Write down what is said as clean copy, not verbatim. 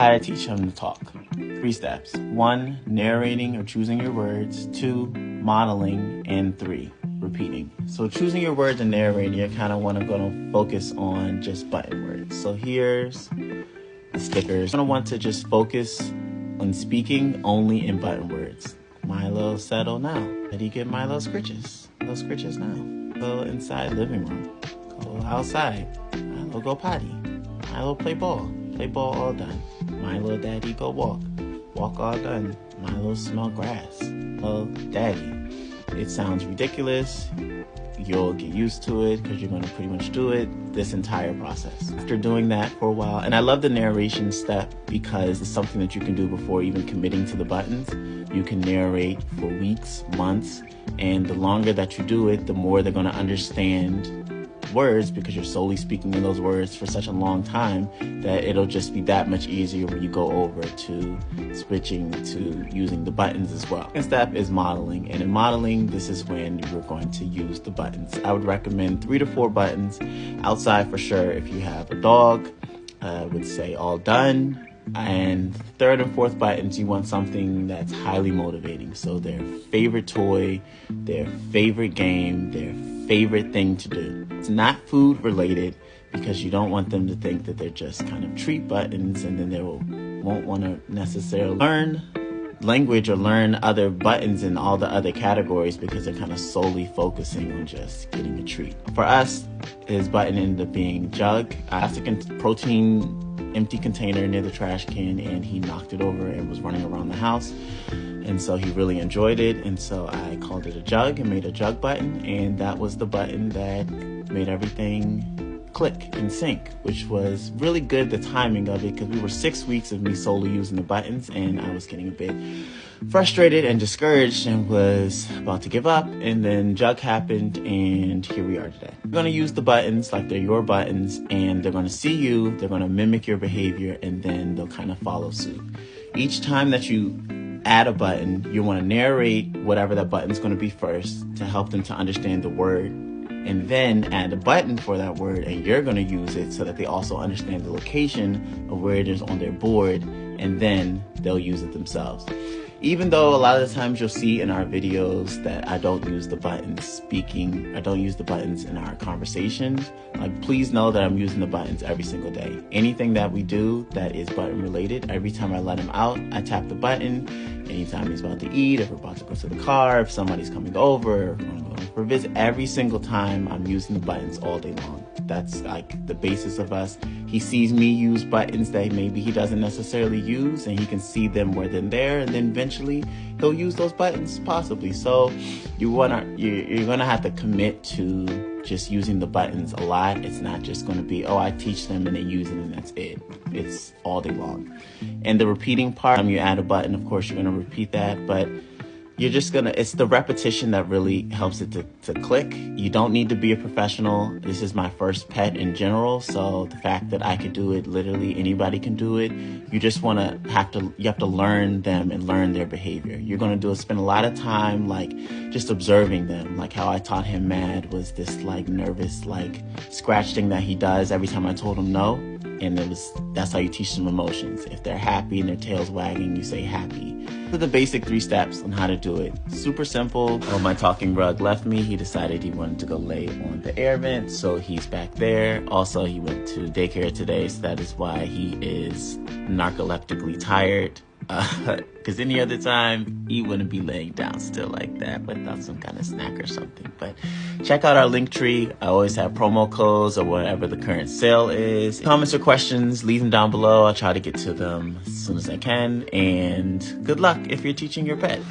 How to teach him to talk. 3 steps. 1, narrating or choosing your words. 2, modeling. And 3, repeating. So choosing your words and narrating, you're kind of going to focus on just button words. So here's the stickers. You're going to want to just focus on speaking only in button words. Milo, settle now. How do you get Milo scritches? Milo scritches now. Go inside living room. Go outside. Milo go potty. Milo play ball. Play ball all done. Milo daddy go walk. Walk all done. Milo smell grass. Oh daddy. It sounds ridiculous. You'll get used to it because you're going to pretty much do it this entire process. After doing that for a while, and I love the narration step because it's something that you can do before even committing to the buttons. You can narrate for weeks, months, and the longer that you do it, the more they're going to understand words because you're solely speaking in those words for such a long time that it'll just be that much easier when you go over to switching to using the buttons as well. Second step is modeling, and in modeling, this is when you're going to use the buttons. I would recommend 3 to 4 buttons outside for sure. If you have a dog, I would say all done. And third and fourth buttons, you want something that's highly motivating. So their favorite toy, their favorite game, their favorite thing to do. It's not food related because you don't want them to think that they're just kind of treat buttons and then they won't want to necessarily learn language or learn other buttons in all the other categories because they're kind of solely focusing on just getting a treat. For us, his button ended up being jug, plastic and protein empty container near the trash can, and he knocked it over and was running around the house, and so he really enjoyed it, and so I called it a jug and made a jug button, and that was the button that made everything click and sync, which was really good, the timing of it, because we were 6 weeks of me solely using the buttons and I was getting a bit frustrated and discouraged and was about to give up, and then jug happened and here we are today. We're going to use the buttons like they're your buttons, and they're going to see you, they're going to mimic your behavior, and then they'll kind of follow suit. Each time that you add a button, you want to narrate whatever that button's going to be first to help them to understand the word, and then add a button for that word, and you're going to use it so that they also understand the location of where it is on their board, and then they'll use it themselves. Even though a lot of the times you'll see in our videos that I don't use the buttons speaking, I don't use the buttons in our conversations, like please know that I'm using the buttons every single day. Anything that we do that is button related, every time I let him out, I tap the button. Anytime he's about to eat, if we're about to go to the car, if somebody's coming over, if we're going to go for a visit, every single time I'm using the buttons all day long. That's like the basis of us. He sees me use buttons that maybe he doesn't necessarily use, and he can see them where they're there, and then eventually he'll use those buttons possibly. So you're gonna have to commit to just using the buttons a lot. It's not just gonna be, oh, I teach them and they use it and that's it. It's all day long. And the repeating part, when you add a button, of course you're gonna repeat that, but it's the repetition that really helps it to click. You don't need to be a professional. This is my first pet in general, so the fact that I could do it, literally anybody can do it. You just have to learn them and learn their behavior. You're gonna spend a lot of time like just observing them, like how I taught him Mad was this like nervous like scratch thing that he does every time I told him no, and that's how you teach them emotions. If they're happy and their tail's wagging, you say happy. These are the basic 3 steps on how to do it. Super simple. When my talking rug left me, he decided he wanted to go lay on the air vent, so he's back there. Also, he went to daycare today, so that is why he is narcoleptically tired. Because any other time, he wouldn't be laying down still like that without some kind of snack or something. But check out our link tree. I always have promo codes or whatever the current sale is. Comments or questions, leave them down below. I'll try to get to them as soon as I can. And good luck if you're teaching your pet.